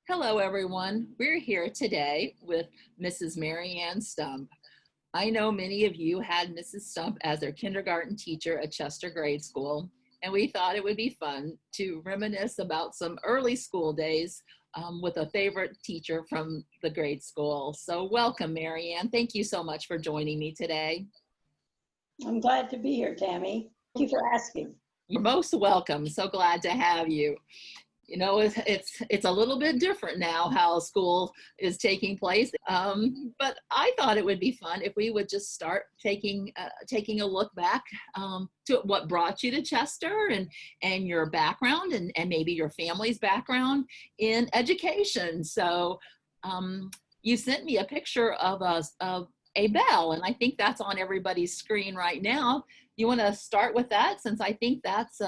Hello, everyone. We're here today with Mrs. Mary Ann Stump. I know many of you had Mrs. Stump as their kindergarten teacher at Chester Grade School, and we thought it would be fun to reminisce about some early school days with a favorite teacher from the grade school. So welcome, Mary Ann. Thank you so much for joining me today. I'm glad to be here, Tammy. Thank you for asking. You're most welcome. So glad to have you. You know, it's a little bit different now how school is taking place, but I thought it would be fun if we would just start taking a look back to what brought you to Chester and your background and maybe your family's background in education. So you sent me a picture of a bell, and I think that's on everybody's screen right now. You want to start with that, since I think that's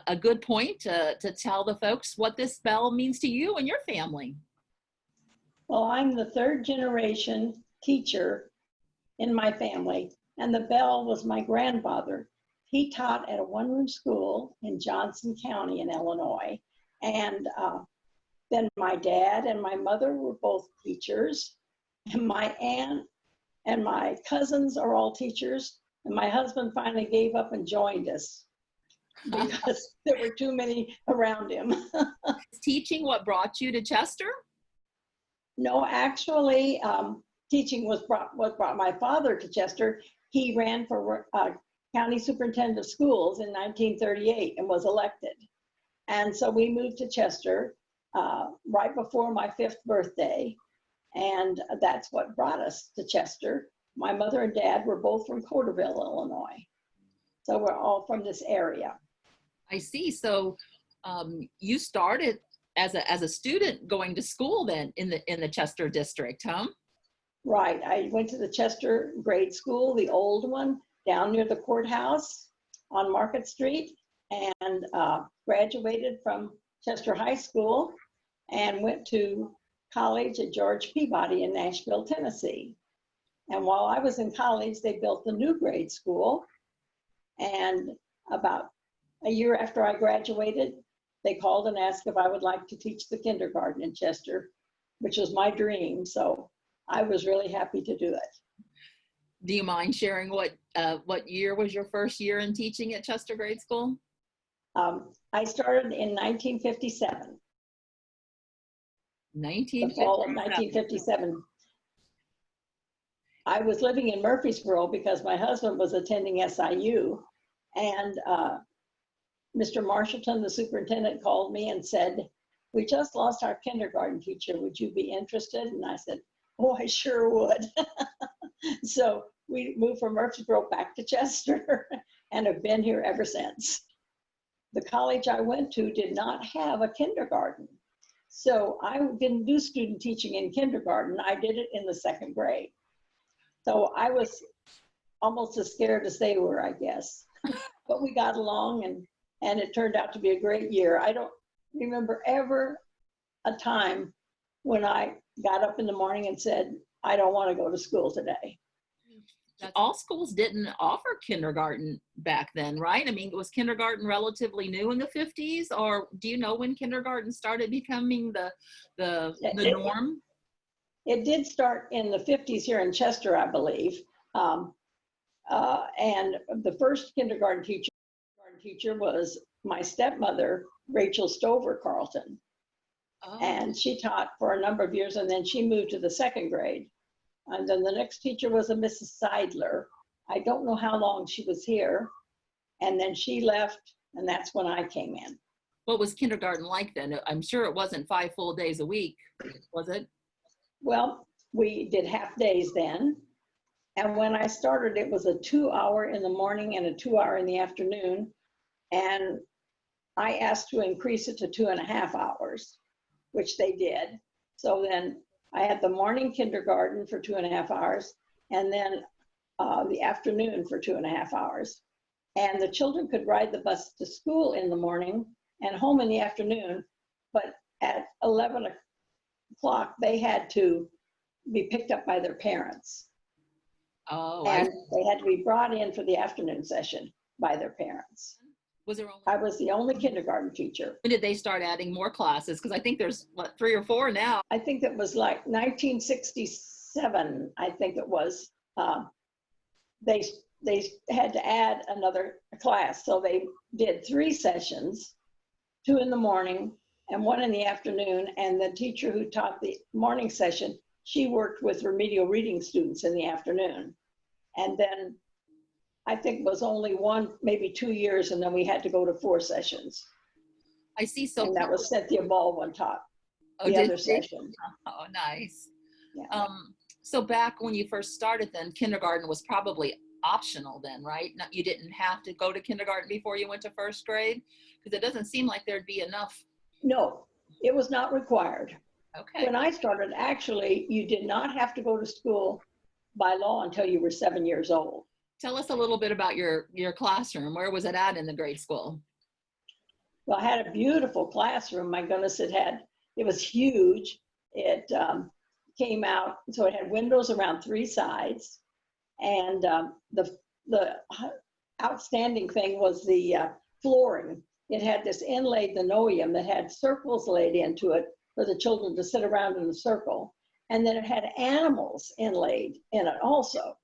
a good point to tell the folks what this bell means to you and your family. Well, I'm the third generation teacher in my family, and the bell was my grandfather. He taught at a one-room school in Johnson County in Illinois. And then my dad and my mother were both teachers, and my aunt and my cousins are all teachers, and my husband finally gave up and joined us because there were too many around him. Teaching what brought you to Chester? No, actually, teaching was what brought my father to Chester. He ran for county superintendent of schools in 1938 and was elected. And so we moved to Chester right before my 5th birthday. And that's what brought us to Chester. My mother and dad were both from Porterville, Illinois. So we're all from this area. I see. So you started as a student going to school then in the Chester district, huh? Right. I went to the Chester grade school, the old one, down near the courthouse on Market Street, and graduated from Chester High School and went to college at George Peabody in Nashville, Tennessee. And while I was in college, they built the new grade school. And about a year after I graduated, they called and asked if I would like to teach the kindergarten in Chester, which was my dream. So I was really happy to do it. Do you mind sharing what year was your first year in teaching at Chester Grade School? I started in 1957. The fall of 1957. I was living in Murfreesboro because my husband was attending SIU, and Mr. Marshallton, the superintendent, called me and said, "We just lost our kindergarten teacher. Would you be interested?" And I said, "Oh, I sure would." So we moved from Murfreesboro back to Chester and have been here ever since. The college I went to did not have a kindergarten. So I didn't do student teaching in kindergarten. I did it in the 2nd grade. So I was almost as scared as they were, I guess. But we got along, and it turned out to be a great year. I don't remember ever a time when I got up in the morning and said, I don't want to go to school today. All schools didn't offer kindergarten back then, right? I mean, was kindergarten relatively new in the 50s, or do you know when kindergarten started becoming the norm? It did start in the 50s here in Chester, I believe. And the first kindergarten teacher was my stepmother, Rachel Stover Carlton. Oh. And she taught for a number of years, and then she moved to the 2nd grade. And then the next teacher was a Mrs. Seidler. I don't know how long she was here. And then she left, and that's when I came in. What was kindergarten like then? I'm sure it wasn't 5 full days a week, was it? Well, we did half days then. And when I started, it was a 2-hour in the morning and a 2-hour in the afternoon. And I asked to increase it to 2.5 hours, which they did. So then I had the morning kindergarten for 2.5 hours, and then the afternoon for 2.5 hours. And the children could ride the bus to school in the morning and home in the afternoon, but at 11 o'clock, they had to be picked up by their parents. Oh, and they had to be brought in for the afternoon session by their parents. Was there only, I was the only kindergarten teacher. when did they start adding more classes? Because I think there's what, 3 or 4 now. I think it was like 1967, I think it was. They they had to add another class, so they did 3 sessions, 2 in the morning and 1 in the afternoon. And the teacher who taught the morning session, she worked with remedial reading students in the afternoon. And then I think it was only 1, maybe 2 years, and then we had to go to 4 sessions. I see. So And that was Cynthia Baldwin taught oh, the did other she? session. Oh, nice. Yeah. So back when you first started, then kindergarten was probably optional then, right? Not, you didn't have to go to kindergarten before you went to first grade? Because it doesn't seem like there'd be enough. No, it was not required. Okay. When I started, actually, you did not have to go to school by law until you were 7 years old. Tell us a little bit about your classroom. Where was it at in the grade school? Well, I had a beautiful classroom. My goodness, it was huge. It came out, so it had windows around 3 sides. And the outstanding thing was the flooring. It had this inlaid linoleum that had circles laid into it for the children to sit around in a circle. And then it had animals inlaid in it also.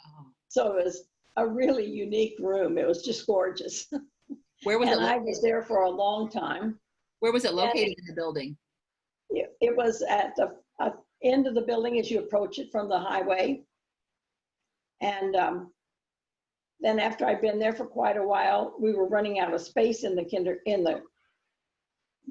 Oh. So it was a really unique room. It was just gorgeous. Where was and it I located? was there for a long time. Where was it located in the building? It was at the end of the building as you approach it from the highway. And then after I'd been there for quite a while, we were running out of space in the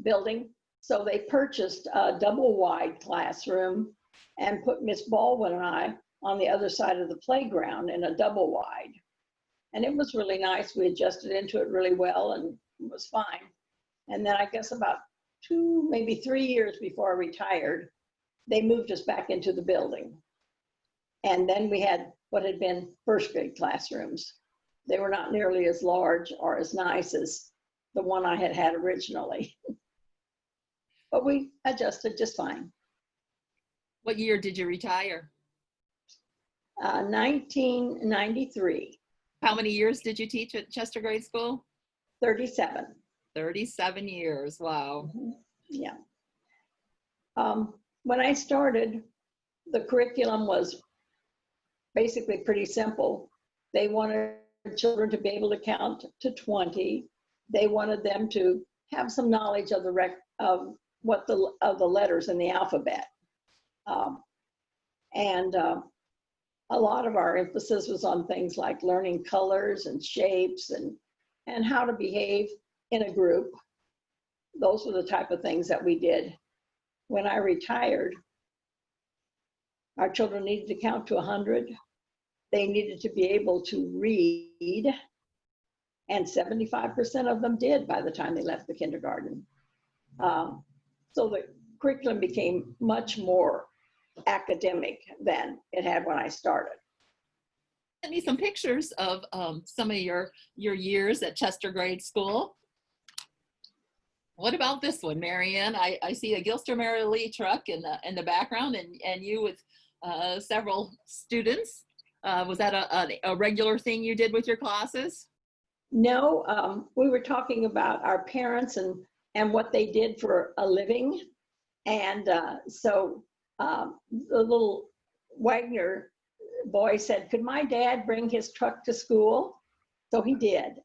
building. So they purchased a double wide classroom and put Miss Baldwin and I on the other side of the playground in a double wide. And it was really nice. We adjusted into it really well and it was fine. And then I guess about 2, maybe 3 years before I retired, they moved us back into the building. And then we had what had been first grade classrooms. They were not nearly as large or as nice as the one I had had originally. But we adjusted just fine. What year did you retire? 1993. How many years did you teach at Chester Grade School? 37. 37 years. Wow. Mm-hmm. Yeah. When I started, the curriculum was basically pretty simple. They wanted children to be able to count to 20. They wanted them to have some knowledge of the letters in the alphabet. A lot of our emphasis was on things like learning colors and shapes and how to behave in a group. Those were the type of things that we did. When I retired, our children needed to count to 100. They needed to be able to read, and 75% of them did by the time they left the kindergarten. So the curriculum became much more academic than it had when I started. Send me some pictures of some of your years at Chester Grade School. What about this one, Marianne? I see a Gilster Mary Lee truck in the background, and you with several students. Was that a regular thing you did with your classes? No, we were talking about our parents and what they did for a living. And so the little Wagner boy said, could my dad bring his truck to school? So he did.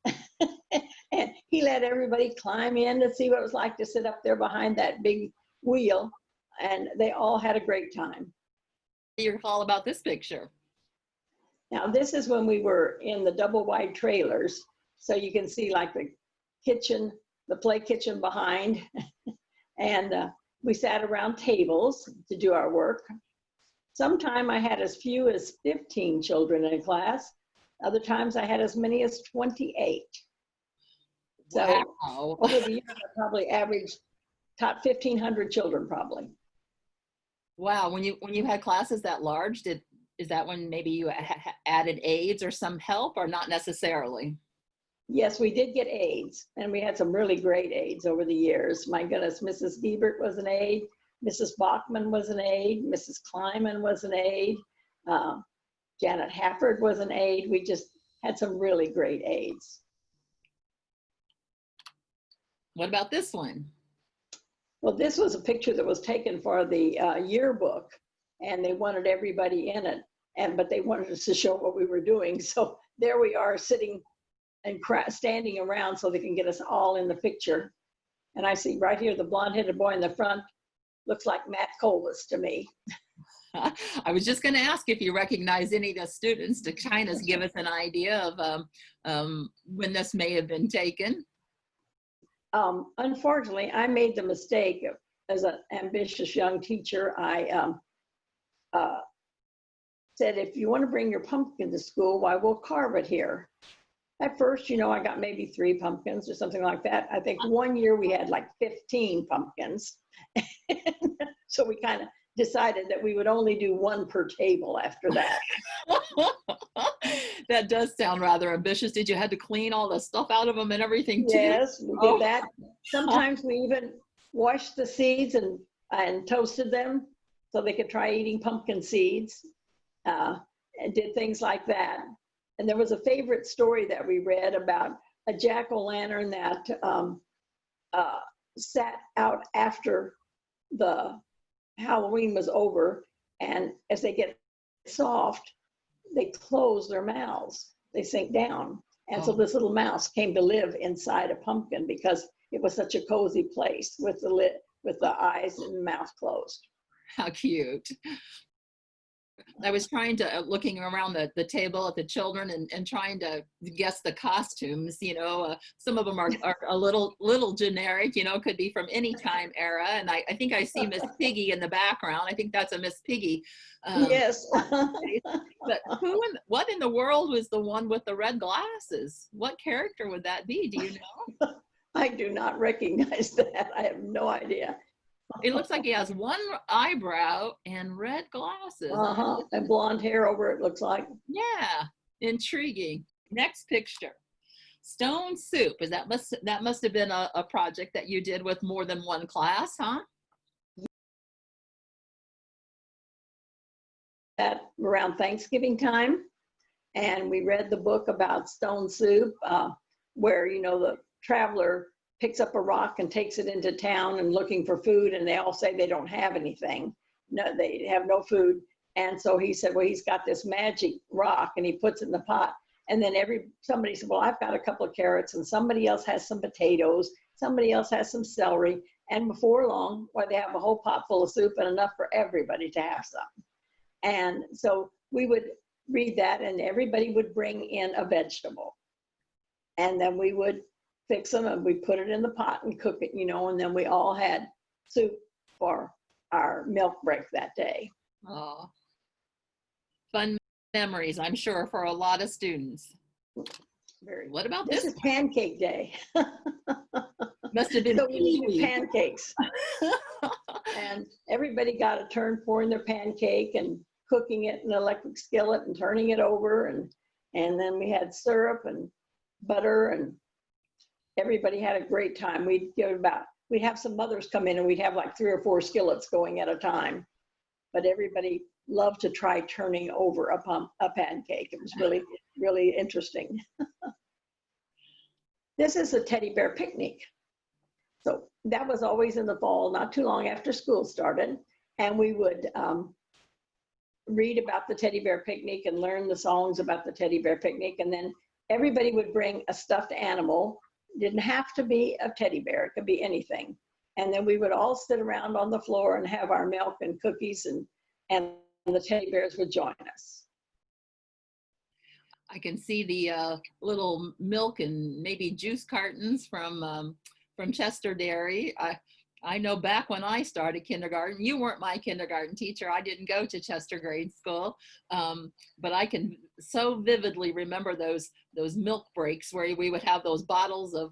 And he let everybody climb in to see what it was like to sit up there behind that big wheel. And they all had a great time. What do you recall about this picture? Now, this is when we were in the double wide trailers. So you can see like the kitchen, the play kitchen behind. And we sat around tables to do our work. Sometime I had as few as 15 children in a class. Other times I had as many as 28. So wow. Over the years, I probably averaged taught 1,500 children probably. Wow, when you had classes that large, is that when maybe you added aides or some help, or not necessarily? Yes, we did get aides, and we had some really great aides over the years. My goodness, Mrs. Gebert was an aide, Mrs. Bachman was an aide, Mrs. Kleiman was an aide, Janet Hafford was an aide. We just had some really great aides. What about this one? Well, this was a picture that was taken for the yearbook, and they wanted everybody in it, but they wanted us to show what we were doing. So there we are sitting and standing around so they can get us all in the picture. And I see right here, the blonde-headed boy in the front looks like Matt Colas to me. I was just going to ask if you recognize any of the students to kind of give us an idea of when this may have been taken. Unfortunately, I made the mistake as an ambitious young teacher. I said, if you want to bring your pumpkin to school, why, we'll carve it here. At first, you know, I got maybe 3 pumpkins or something like that. I think one year we had like 15 pumpkins. So we kind of decided that we would only do 1 per table after that. That does sound rather ambitious. Did you have to clean all the stuff out of them and everything too? Yes, we did that. Sometimes we even washed the seeds and toasted them so they could try eating pumpkin seeds, and did things like that. And there was a favorite story that we read about a jack-o'-lantern that sat out after the Halloween was over, and as they get soft, they close their mouths, they sink down. And so this little mouse came to live inside a pumpkin because it was such a cozy place with the lid, with the eyes and the mouth closed. How cute. I was trying to, looking around the table at the children and trying to guess the costumes, you know, some of them are a little generic, you know, could be from any time era. And I think I see Miss Piggy in the background. I think that's a Miss Piggy. Yes. But what in the world was the one with the red glasses? What character would that be? Do you know? I do not recognize that. I have no idea. It looks like he has 1 eyebrow and red glasses. And blonde hair over it, looks like. Yeah, intriguing. Next picture. Stone soup. That must have been a project that you did with more than 1 class, huh? At around Thanksgiving time, and we read the book about stone soup, where, you know, the traveler picks up a rock and takes it into town and looking for food, and they all say they don't have anything. No, they have no food. And so he said, well, he's got this magic rock, and he puts it in the pot. And then somebody said, well, I've got a couple of carrots, and somebody else has some potatoes, somebody else has some celery. And before long, well, they have a whole pot full of soup and enough for everybody to have some. And so we would read that, and everybody would bring in a vegetable. And then we would fix them, and we put it in the pot and cook it, you know, and then we all had soup for our milk break that day. Oh, fun memories, I'm sure, for a lot of students. What about this? This is pancake day. Must have been so we needed pancakes. And everybody got a turn pouring their pancake and cooking it in an electric skillet and turning it over. And then we had syrup and butter, and everybody had a great time. We'd have some mothers come in, and we'd have like 3 or 4 skillets going at a time. But everybody loved to try turning over a pancake. It was really, really interesting. This is a teddy bear picnic. So that was always in the fall, not too long after school started. And we would read about the teddy bear picnic and learn the songs about the teddy bear picnic. And then everybody would bring a stuffed animal. It didn't have to be a teddy bear, it could be anything. And then we would all sit around on the floor and have our milk and cookies, and the teddy bears would join us. I can see the little milk and maybe juice cartons from Chester Dairy. I know back when I started kindergarten, you weren't my kindergarten teacher. I didn't go to Chester grade school, but I can so vividly remember those milk breaks where we would have those bottles of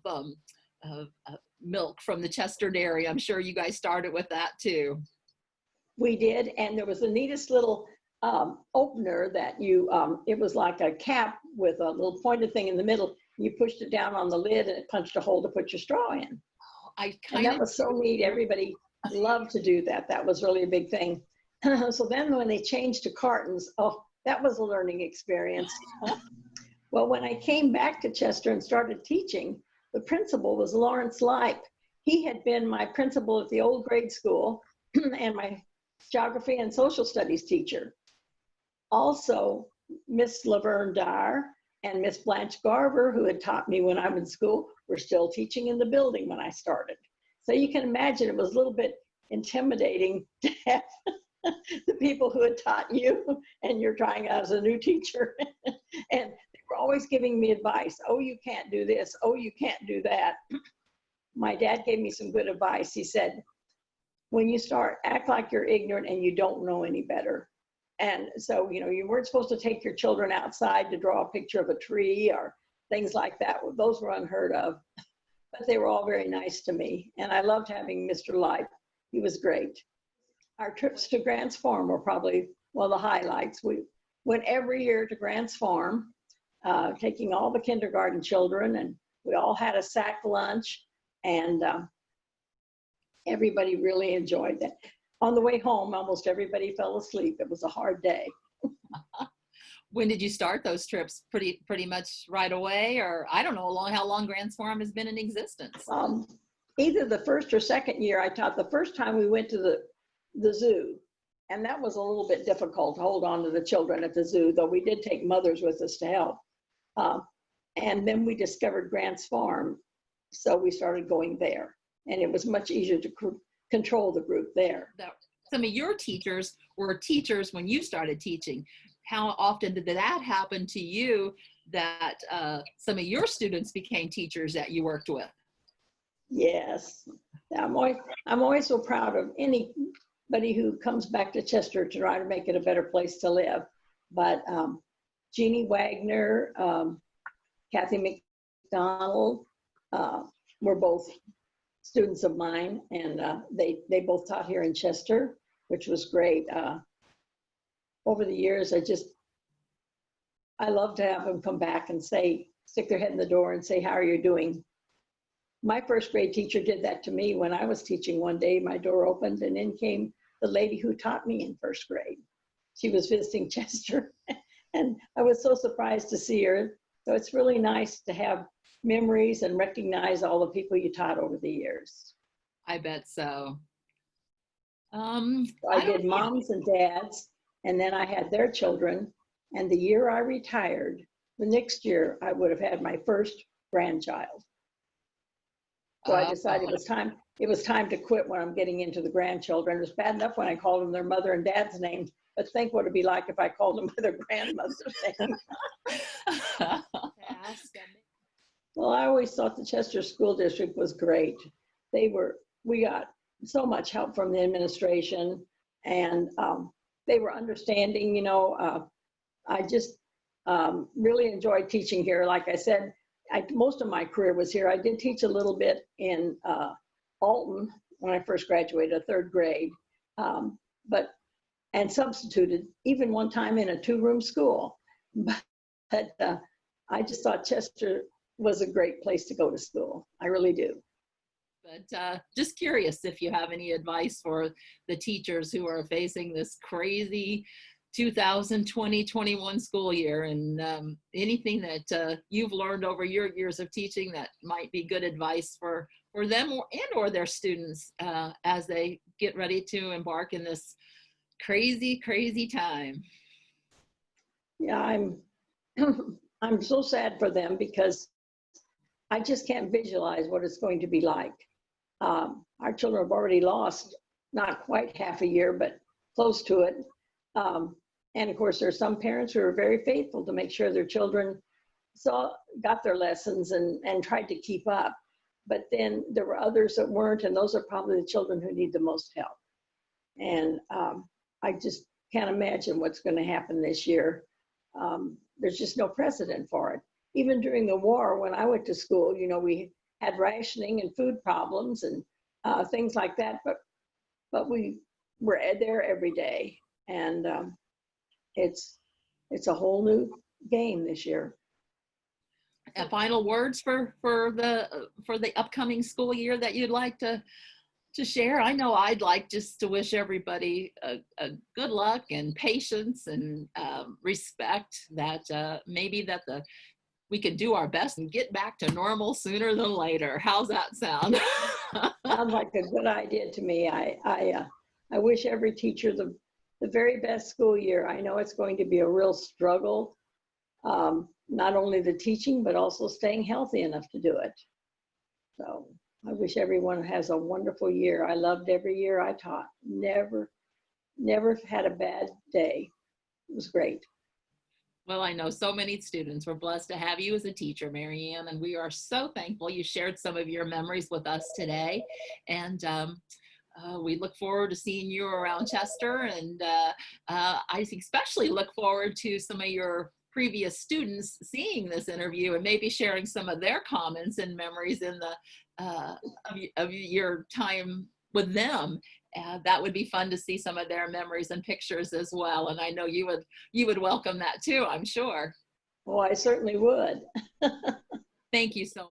milk from the Chester Dairy. I'm sure you guys started with that too. We did, and there was the neatest little opener that it was like a cap with a little pointed thing in the middle. You pushed it down on the lid, and it punched a hole to put your straw in. And that was so neat. Everybody loved to do that. That was really a big thing. So then when they changed to cartons, that was a learning experience. Well, when I came back to Chester and started teaching, the principal was Lawrence Lipe, he had been my principal at the old grade school and my geography and social studies teacher. Also, Miss Laverne Dyer and Miss Blanche Garver, who had taught me when I was in school, were still teaching in the building when I started. So you can imagine it was a little bit intimidating to have the people who had taught you and you're trying as a new teacher. And they were always giving me advice. Oh, you can't do this. Oh, you can't do that. My dad gave me some good advice. He said, when you start, act like you're ignorant and you don't know any better. And so, you know, you weren't supposed to take your children outside to draw a picture of a tree or things like that. Those were unheard of. But they were all very nice to me. And I loved having Mr. Light. He was great. Our trips to Grants Farm were probably one of the highlights. We went every year to Grants Farm, taking all the kindergarten children, and we all had a sack lunch, and everybody really enjoyed that. On the way home, almost everybody fell asleep. It was a hard day. When did you start those trips? Pretty much right away, or I don't know how long Grants Farm has been in existence. Either the first or second year I taught. The first time we went to the zoo, and that was a little bit difficult to hold on to the children at the zoo, though we did take mothers with us to help. And then we discovered Grants Farm, so we started going there, and it was much easier to control the group there. Some of your teachers were teachers when you started teaching. How often did that happen to you, that some of your students became teachers that you worked with? Yes, I'm always so proud of anybody who comes back to Chester to try to make it a better place to live. But Jeannie Wagner, Kathy McDonald were both students of mine, and they both taught here in Chester, which was great. Over the years, I love to have them come back and stick their head in the door and say, how are you doing? My first grade teacher did that to me when I was teaching. One day, my door opened and in came the lady who taught me in first grade. She was visiting Chester, and I was so surprised to see her. So it's really nice to have memories and recognize all the people you taught over the years. I bet so. I did moms and dads, and then I had their children. And the year I retired, the next year I would have had my first grandchild. So I decided it was time to quit when I'm getting into the grandchildren. It was bad enough when I called them their mother and dad's names, but think what it'd be like if I called them by their grandmother's name. Well, I always thought the Chester School District was great. We got so much help from the administration, and they were understanding. You know, I just really enjoyed teaching here. Like I said, most of my career was here. I did teach a little bit in Alton when I first graduated, third grade, and substituted even one time in a two-room school. But I just thought Chester was a great place to go to school. I really do. But just curious if you have any advice for the teachers who are facing this crazy 2020-21 school year, and anything that you've learned over your years of teaching that might be good advice for them or their students as they get ready to embark in this crazy time. Yeah, I'm so sad for them because I just can't visualize what it's going to be like. Our children have already lost not quite half a year, but close to it. And of course, there are some parents who are very faithful to make sure their children got their lessons and tried to keep up. But then there were others that weren't, and those are probably the children who need the most help. And I just can't imagine what's going to happen this year. There's just no precedent for it. Even during the war, when I went to school, you know, we had rationing and food problems and things like that, but we were there every day. And it's a whole new game this year. And final words for the upcoming school year that you'd like to share? I know I'd like just to wish everybody a good luck and patience and respect, that maybe that we can do our best and get back to normal sooner than later. How's that sound? Sounds like a good idea to me. I wish every teacher the very best school year. I know it's going to be a real struggle, not only the teaching, but also staying healthy enough to do it. So I wish everyone has a wonderful year. I loved every year I taught. Never had a bad day. It was great. Well, I know so many students. We're blessed to have you as a teacher, Mary Ann, and we are so thankful you shared some of your memories with us today. And we look forward to seeing you around Chester, and I especially look forward to some of your previous students seeing this interview and maybe sharing some of their comments and memories in the of your time with them. That would be fun to see some of their memories and pictures as well. And I know you would welcome that too, I'm sure. Oh, I certainly would. Thank you so much.